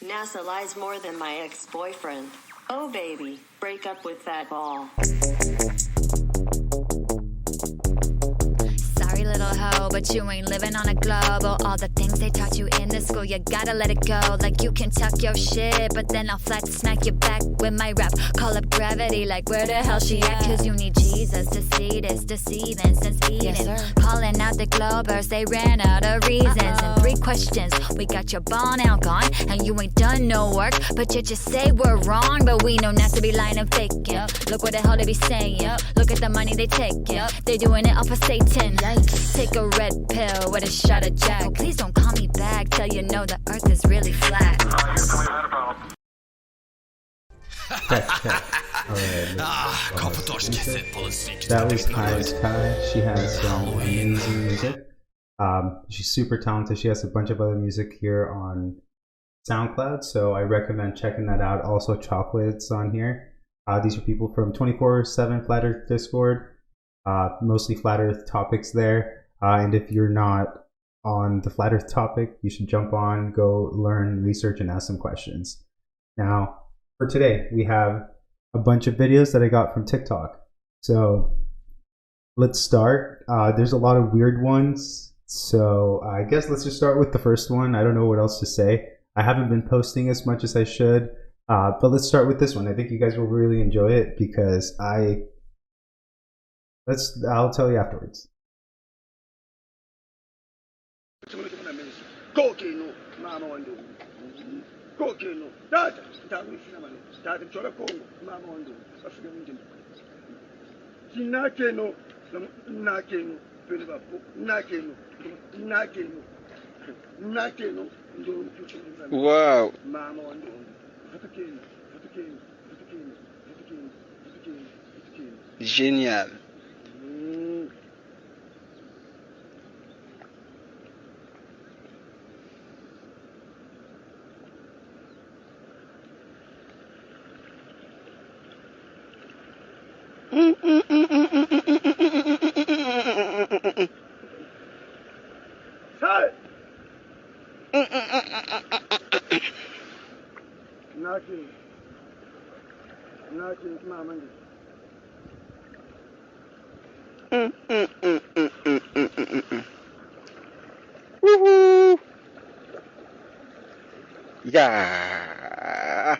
NASA lies more than my ex-boyfriend. Oh baby, break up with that ball. Sorry little hoe, but you ain't living on a globe. Oh, all the things they taught you in the school, you gotta let it go. Like you can talk your shit, but then I'll flat smack you back with my rap. Call up gravity like where the hell she at? Cause you need Jesus to see this deceiving since Eden. Yes, calling out the Globers, they ran out of reasons. And 3 questions, we got your ball now gone, and you ain't done no work, but you just say we're wrong. But we know not to be lying and faking. Look what the hell they be saying. Look at the money they taking. They doing it off of Satan. Take a red pill with a shot of Jack. Oh, please don't call me back till you know the earth is really flat. That was Kai Kai. She has some amazing music. She's super talented. She has a bunch of other music here on SoundCloud, so I recommend checking that out. Also, Chocolate's on here. These are people from 24/7 Flat Earth Discord. Mostly Flat Earth topics there. And if you're not on the Flat Earth topic, you should jump on, go learn, research, and ask some questions. Now, for today, we have a bunch of videos that I got from TikTok. So let's start. There's a lot of weird ones. So I guess let's just start with the first one. I don't know what else to say. I haven't been posting as much as I should. But let's start with this one. I think you guys will really enjoy it because I'll tell you afterwards. Wow. Génial. Woohoo! Yeah.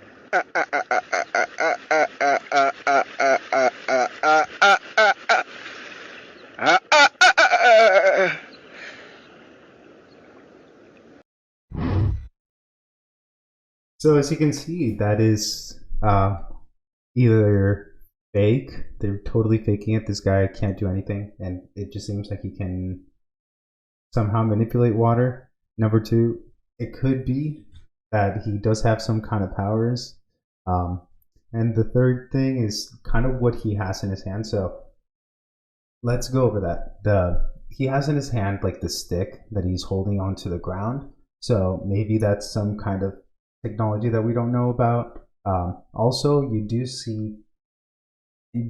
So as you can see, that is either fake, they're totally faking it, this guy can't do anything, and it just seems like he can somehow manipulate water. Number 2, it could be that he does have some kind of powers. And the third thing is kind of what he has in his hand. So let's go over that. He has in his hand like the stick that he's holding onto the ground. So maybe that's some kind of technology that we don't know about. Also, you do see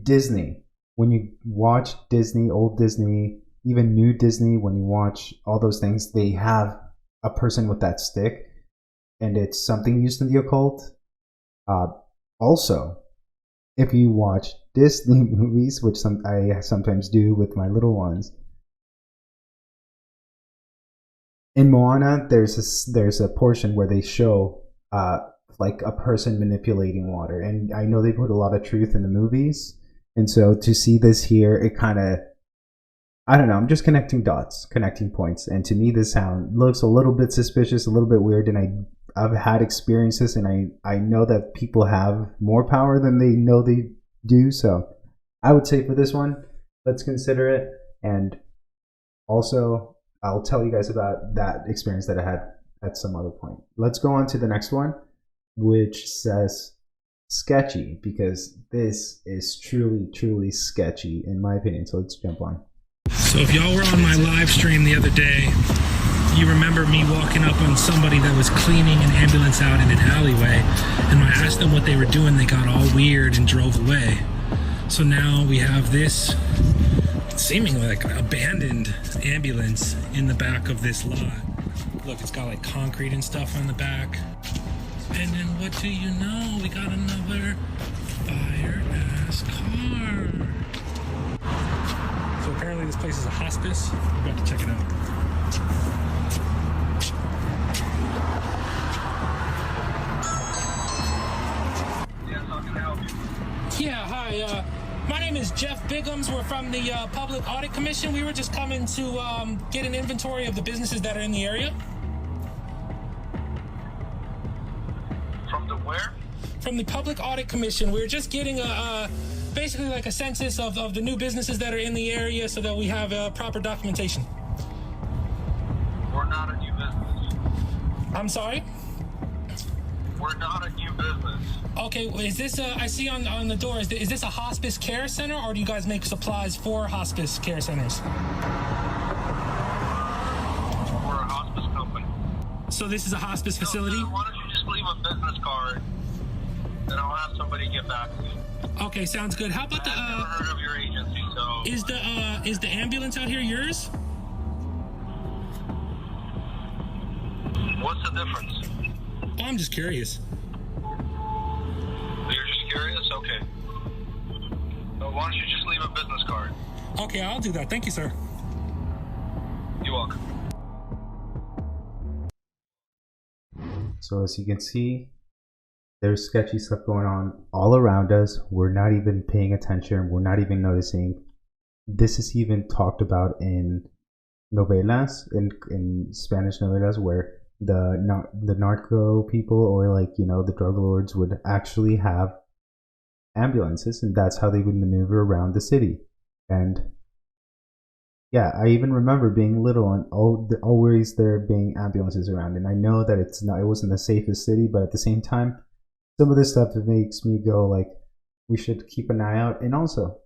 Disney. When you watch Disney, old Disney, even new Disney, when you watch all those things, they have a person with that stick, and it's something used in the occult. Also, if you watch Disney movies, which I sometimes do with my little ones, in Moana, there's a portion where they show like a person manipulating water, and I know they put a lot of truth in the movies, and so to see this here, it kind of, I don't know, I'm just connecting dots, connecting points, and to me this sound looks a little bit suspicious, a little bit weird, and I've had experiences, and I know that people have more power than they know they do, so I would say for this one, let's consider it, and also I'll tell you guys about that experience that I had at some other point. Let's go on to the next one, which says sketchy, because this is truly, truly sketchy in my opinion, so let's jump on. So if y'all were on my live stream the other day, you remember me walking up on somebody that was cleaning an ambulance out in an alleyway, and when I asked them what they were doing, they got all weird and drove away. So now we have this seemingly like abandoned ambulance in the back of this lot. Look, it's got like concrete and stuff on the back. And then what do you know? We got another fire-ass car. So apparently this place is a hospice. We're about to check it out. Yeah, hi. My name is Jeff Biggums. We're from the Public Audit Commission. We were just coming to get an inventory of the businesses that are in the area. From the where? From the Public Audit Commission. We were just getting basically like a census of the new businesses that are in the area so that we have proper documentation. We're not a new business. I'm sorry? We're not a new business. Okay, is this, I see on the door, is this a hospice care center, or do you guys make supplies for hospice care centers? We're a hospice company. So this is a hospice facility? Why don't you just leave a business card, and I'll have somebody get back to you. Okay, sounds good. How about I've never heard of your agency, so... is the ambulance out here yours? What's the difference? Oh, I'm just curious. You're just curious? Okay. So why don't you just leave a business card? Okay, I'll do that. Thank you, sir. You're welcome. So as you can see, there's sketchy stuff going on all around us. We're not even paying attention. We're not even noticing. This is even talked about in novelas, in Spanish novelas, where the narco people, or like, you know, the drug lords would actually have ambulances, and that's how they would maneuver around the city. And yeah, I even remember being little and always there being ambulances around. And I know that it wasn't the safest city, but at the same time, some of this stuff, it makes me go like, we should keep an eye out. And also,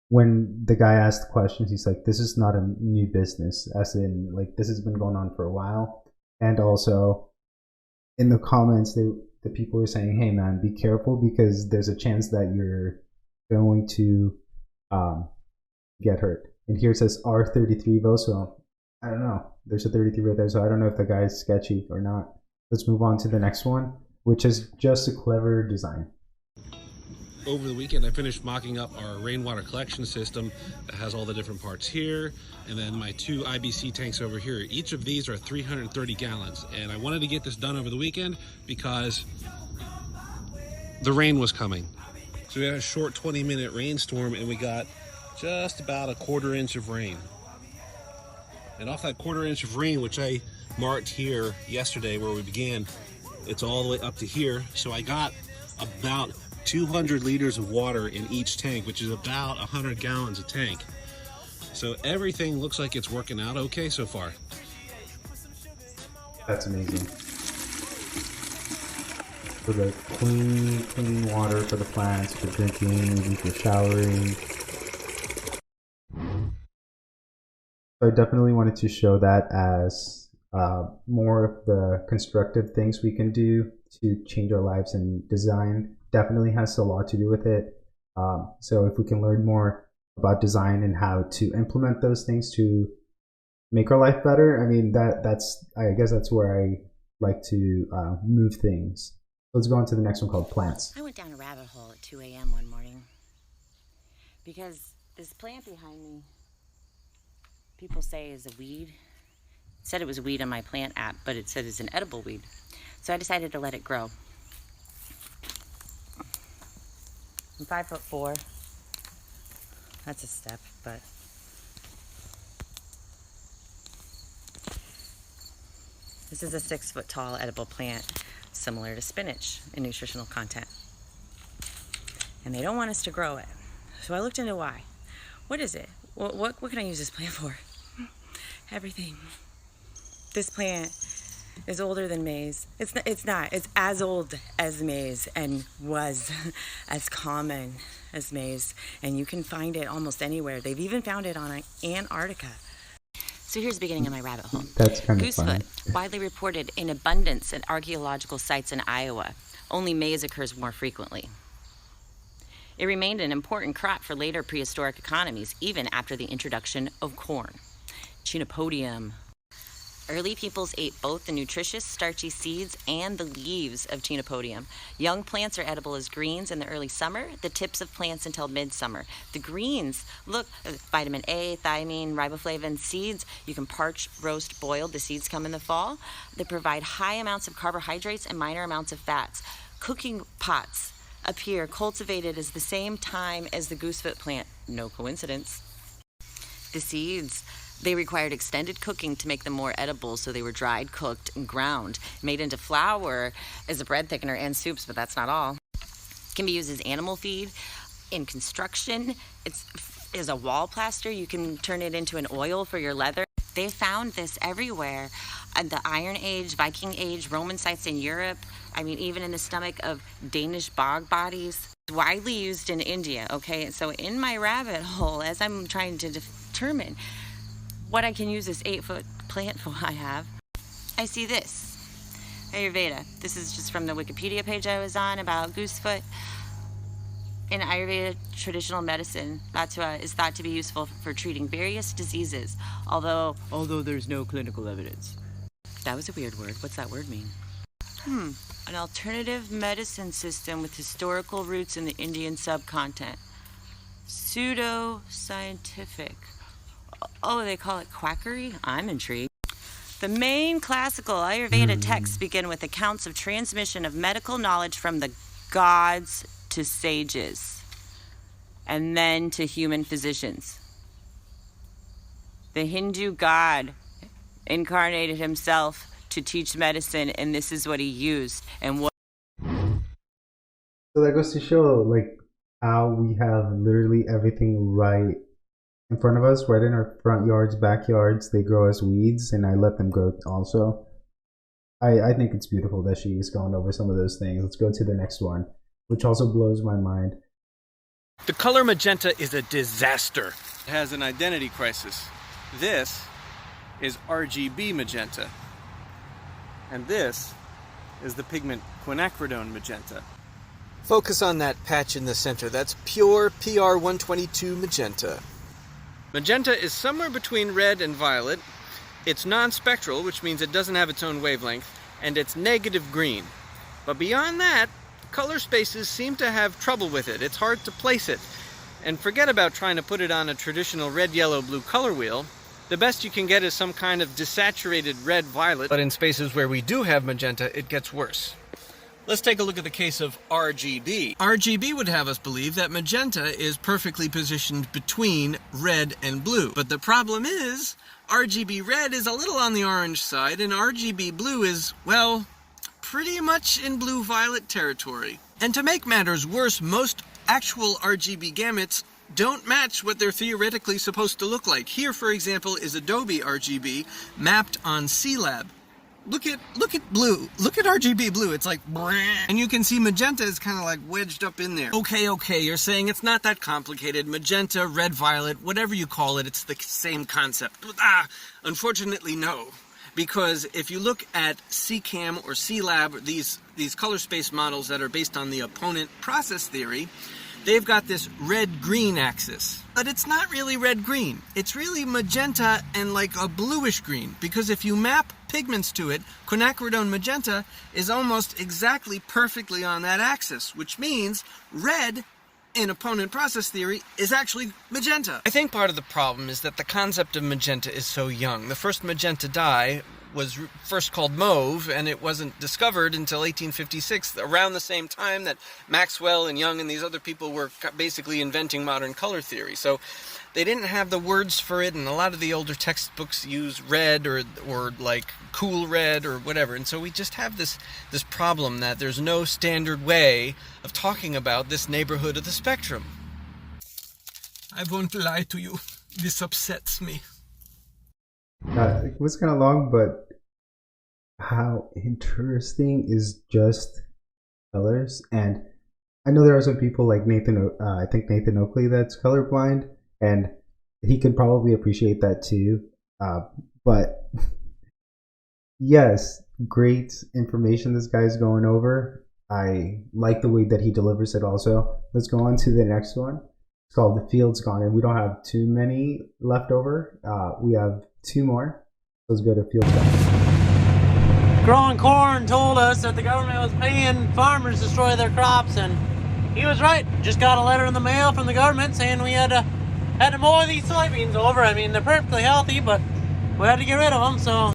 when the guy asked questions, he's like, this is not a new business, as in, like, this has been going on for a while. And also, in the comments, the people were saying, hey man, be careful, because there's a chance that you're going to get hurt. And here it says R33 vote, so I don't know. There's a 33 right there, so I don't know if the guy is sketchy or not. Let's move on to the next one, which is just a clever design. Over the weekend, I finished mocking up our rainwater collection system that has all the different parts here, and then my 2 IBC tanks over here. Each of these are 330 gallons, and I wanted to get this done over the weekend because the rain was coming. So we had a short 20-minute rainstorm, and we got just about a 1/4 inch of rain. And off that 1/4 inch of rain, which I marked here yesterday where we began, it's all the way up to here. So I got about 200 liters of water in each tank, which is about 100 gallons a tank. So everything looks like it's working out okay so far. That's amazing. For the clean water for the plants, for drinking, even for showering. So I definitely wanted to show that as more of the constructive things we can do to change our lives, and design definitely has a lot to do with it. So if we can learn more about design and how to implement those things to make our life better, I mean, I guess that's where I like to move things. Let's go on to the next one, called plants. I went down a rabbit hole at 2 a.m. one morning because this plant behind me, people say is a weed. It said it was a weed on my plant app, but it said it's an edible weed. So I decided to let it grow. I'm 5'4". That's a step, but this is a 6-foot tall edible plant, similar to spinach in nutritional content. And they don't want us to grow it. So I looked into why. What is it? What can I use this plant for? Everything. This plant is older than maize. It's not. It's as old as maize and was as common as maize. And you can find it almost anywhere. They've even found it on Antarctica. So here's the beginning of my rabbit hole. That's kind of fun. Goosefoot, widely reported in abundance at archaeological sites in Iowa. Only maize occurs more frequently. It remained an important crop for later prehistoric economies, even after the introduction of corn. Chenopodium, Early peoples ate both the nutritious, starchy seeds and the leaves of Chenopodium. Young plants are edible as greens in the early summer, the tips of plants until midsummer. The greens, look, vitamin A, thiamine, riboflavin, seeds, you can parch, roast, boil. The seeds come in the fall. They provide high amounts of carbohydrates and minor amounts of fats. Cooking pots appear cultivated at the same time as the goosefoot plant. No coincidence. The seeds, they required extended cooking to make them more edible, so they were dried, cooked, and ground, made into flour as a bread thickener and soups, but that's not all. It can be used as animal feed. In construction, it's as a wall plaster. You can turn it into an oil for your leather. They found this everywhere. The Iron Age, Viking Age, Roman sites in Europe, I mean, even in the stomach of Danish bog bodies. It's widely used in India, okay? So in my rabbit hole, as I'm trying to determine what I can use this 8-foot plant for I have, I see this. Ayurveda. This is just from the Wikipedia page I was on about goosefoot. In Ayurveda traditional medicine, Latua is thought to be useful for treating various diseases, although there's no clinical evidence. That was a weird word. What's that word mean? An alternative medicine system with historical roots in the Indian subcontinent. Pseudo-scientific. Oh, they call it quackery? I'm intrigued. The main classical Ayurveda texts begin with accounts of transmission of medical knowledge from the gods to sages, and then to human physicians. The Hindu god incarnated himself to teach medicine, and this is what he used. And what? So that goes to show, like, how we have literally everything right in front of us, right in our front yards, backyards. They grow as weeds, and I let them grow also. I think it's beautiful that she's going over some of those things. Let's go to the next one, which also blows my mind. The color magenta is a disaster. It has an identity crisis. This is RGB magenta. And this is the pigment quinacridone magenta. Focus on that patch in the center. That's pure PR122 magenta. Magenta is somewhere between red and violet. It's non-spectral, which means it doesn't have its own wavelength, and it's negative green. But beyond that, color spaces seem to have trouble with it. It's hard to place it. And forget about trying to put it on a traditional red, yellow, blue color wheel. The best you can get is some kind of desaturated red-violet. But in spaces where we do have magenta, it gets worse. Let's take a look at the case of RGB. RGB would have us believe that magenta is perfectly positioned between red and blue. But the problem is, RGB red is a little on the orange side, and RGB blue is, well, pretty much in blue-violet territory. And to make matters worse, most actual RGB gametes don't match what they're theoretically supposed to look like. Here, for example, is Adobe RGB mapped on C-Lab. Look at blue. Look at RGB blue. It's like, and you can see magenta is kind of like wedged up in there. Okay, you're saying it's not that complicated. Magenta, red, violet, whatever you call it, it's the same concept. Unfortunately, no. Because if you look at CCAM or C-Lab, these color space models that are based on the opponent process theory, they've got this red-green axis. But it's not really red-green. It's really magenta and like a bluish-green. Because if you map pigments to it, quinacridone magenta is almost exactly perfectly on that axis, which means red in opponent process theory is actually magenta. I think part of the problem is that the concept of magenta is so young. The first magenta dye was first called mauve, and it wasn't discovered until 1856, around the same time that Maxwell and Young and these other people were basically inventing modern color theory. So they didn't have the words for it, and a lot of the older textbooks use red or like cool red or whatever. And so we just have this problem that there's no standard way of talking about this neighborhood of the spectrum. I won't lie to you. This upsets me. It was kind of long, but how interesting is just colors. And I know there are some people like Nathan, I think Nathan Oakley, that's colorblind, and he could probably appreciate that too. But yes, great information this guy's going over. I like the way that he delivers it also. Let's go on to the next one. It's called The Field's Gone, and we don't have too many left over. We have two more. Let's go to field check. Growing Corn told us that the government was paying farmers to destroy their crops, and he was right. Just got a letter in the mail from the government saying we had to mow these soybeans over. I mean, they're perfectly healthy, but we had to get rid of them, so.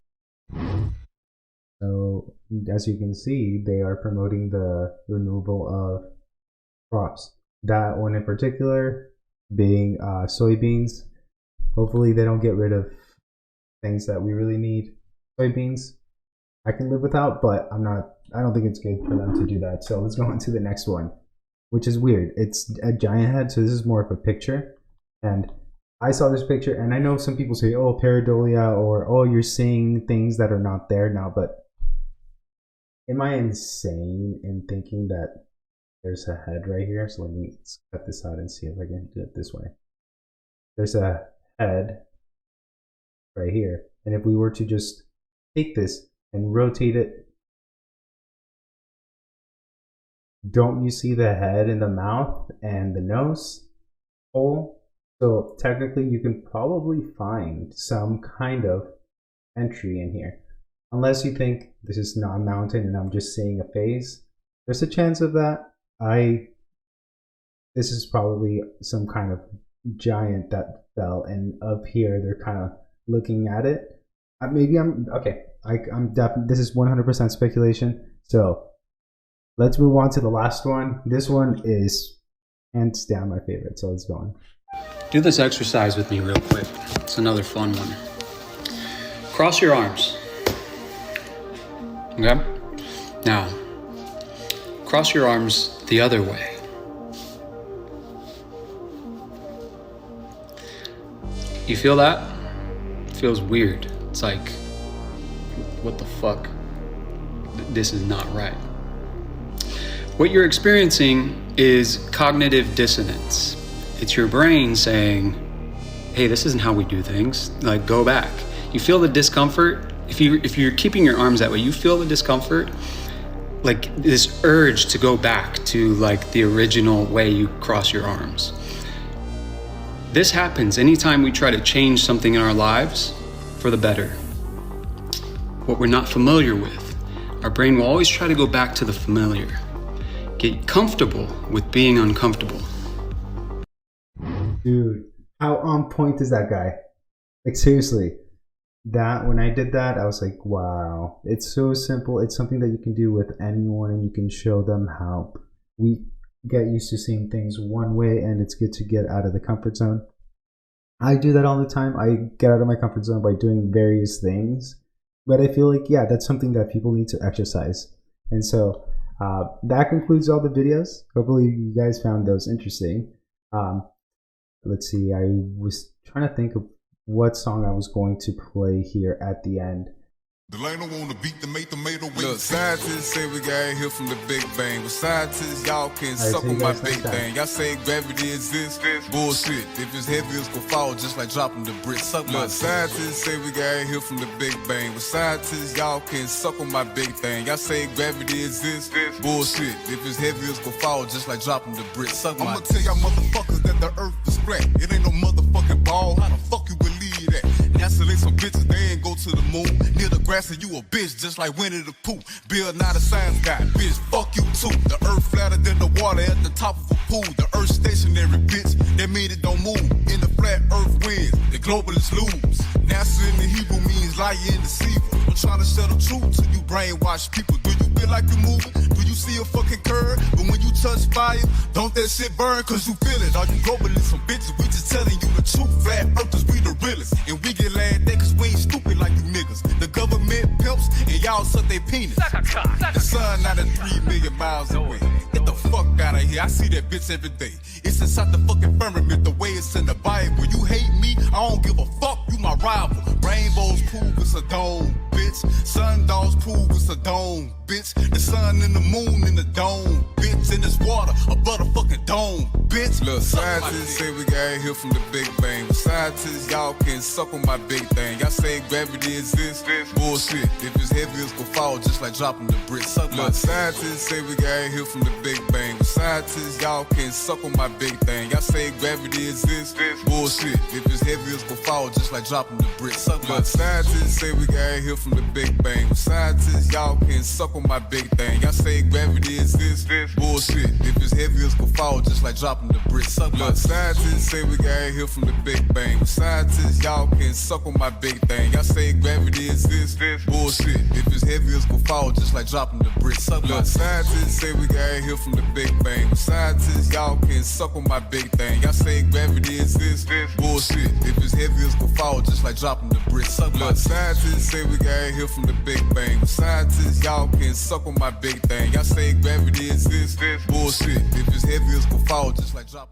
So, as you can see, they are promoting the removal of crops. That one in particular being soybeans. Hopefully they don't get rid of things that we really need. Soybeans, I can live without, but I don't think it's good for them to do that. So let's go on to the next one, which is weird. It's a giant head, so this is more of a picture. And I saw this picture, and I know some people say, oh, pareidolia, or oh, you're seeing things that are not there now, but am I insane in thinking that there's a head right here? So let me cut this out and see if I can do it this way. There's a head right here, and if we were to just take this and rotate it, don't you see the head and the mouth and the nose hole? So technically you can probably find some kind of entry in here, unless you think this is non-mountain and I'm just seeing a phase. There's a chance of that. This is probably some kind of giant that fell, and up here they're kind of looking at it. Maybe I'm okay. I'm definitely, this is 100% speculation. So let's move on to the last one. This one is hands down my favorite. So let's go on. Do this exercise with me real quick. It's another fun one. Cross your arms. Okay? Now, cross your arms the other way. You feel that? It feels weird. It's like, what the fuck? This is not right. What you're experiencing is cognitive dissonance. It's your brain saying, hey, this isn't how we do things. Like, go back. You feel the discomfort. If you're keeping your arms that way, you feel the discomfort, like this urge to go back to like the original way you cross your arms. This happens anytime we try to change something in our lives for the better. What we're not familiar with, our brain will always try to go back to the familiar. Get comfortable with being uncomfortable. Dude, how on point is that guy? Like, seriously, that when I did that, I was like, wow, it's so simple. It's something that you can do with anyone, and you can show them how we get used to seeing things one way, and it's good to get out of the comfort zone. I do that all the time. I get out of my comfort zone by doing various things, but I feel like, yeah, that's something that people need to exercise. And so that concludes all the videos. Hopefully you guys found those interesting. Let's see, I was trying to think of what song I was going to play here at the end. Delano wanna beat the tomato with look, scientists say we got here from the Big Bang. But scientists, y'all can suck on my big thing. Y'all say gravity exists, bullshit. If it's heavy, it's gonna fall just like dropping the bricks. Suck my scientists say we got here from the Big Bang. But scientists, y'all can suck on my big thing. Y'all say gravity exists, bullshit. If it's heavy, it's gonna fall just like dropping the bricks. Suck I'ma tell y'all motherfuckers that the earth is flat. It ain't no motherfucking ball. How the fuck you believe that? NASA ain't some bitches, they ain't go to the moon. Near the grass and you a bitch, just like Winnie the Pooh. Bill, not a science guy, bitch, fuck you too. The earth flatter than the water at the top of a pool. The earth stationary, bitch, that mean it don't move. In the flat earth wins, the globalists lose. NASA in the Hebrew means liar and deceiver. I'm trying to tell the truth to you brainwash people. Do you feel like you're moving? Do you see a fucking curve? But when you touch fire, don't that shit burn? Cause you feel it. All you globalists some bitches, we just telling you the truth. Flat earthers, we the realest. And we get laughed at cause we ain't stupid like you niggas. The government pimps and y'all suck their penis. The sun not 3 million miles away. Get the fuck out of here. I see that bitch every day. It's inside the fucking firmament, the way it's in the Bible. You hate me, I don't give a fuck, you my rival. Rainbows prove it's a dome, bitch. Sundogs prove it's a dome, bitch. The sun and the moon in the dome, bitch. In this water, a butterfucking dome, bitch. Look, scientists say we got here from the Big Bang. But scientists, y'all can suck on my big thing. Y'all say gravity exists, bullshit. If it's heavy, it's gonna fall just like dropping the bricks. Look, scientists say we got here from the Big Bang. But scientists, y'all can suck on my big thing. Y'all say gravity exists, bullshit. If it's heavy, it's gonna fall just like dropping the bricks. Look, scientists say we got here from the Big Bang. Scientists, y'all can suck on my big thing. Y'all say gravity is this bullshit. If it's heavy, it's gonna fall just like dropping the bricks. Look, scientists say we got here from the Big Bang. Scientists, y'all can suck on my big thing. Y'all say gravity is this bullshit. If it's heavy, it's gonna fall just like dropping the bricks. Look, scientists say we got here from the Big Bang. Scientists, y'all can suck on my big thing. Y'all say gravity is this bullshit. If it's heavy, it's gonna fall just like dropping the bricks. Look, scientists say we got here from the Big Bang. Scientists, y'all can suck on my big thing. Y'all say gravity is this bullshit. If it's heavy, it's gonna fall just like dropping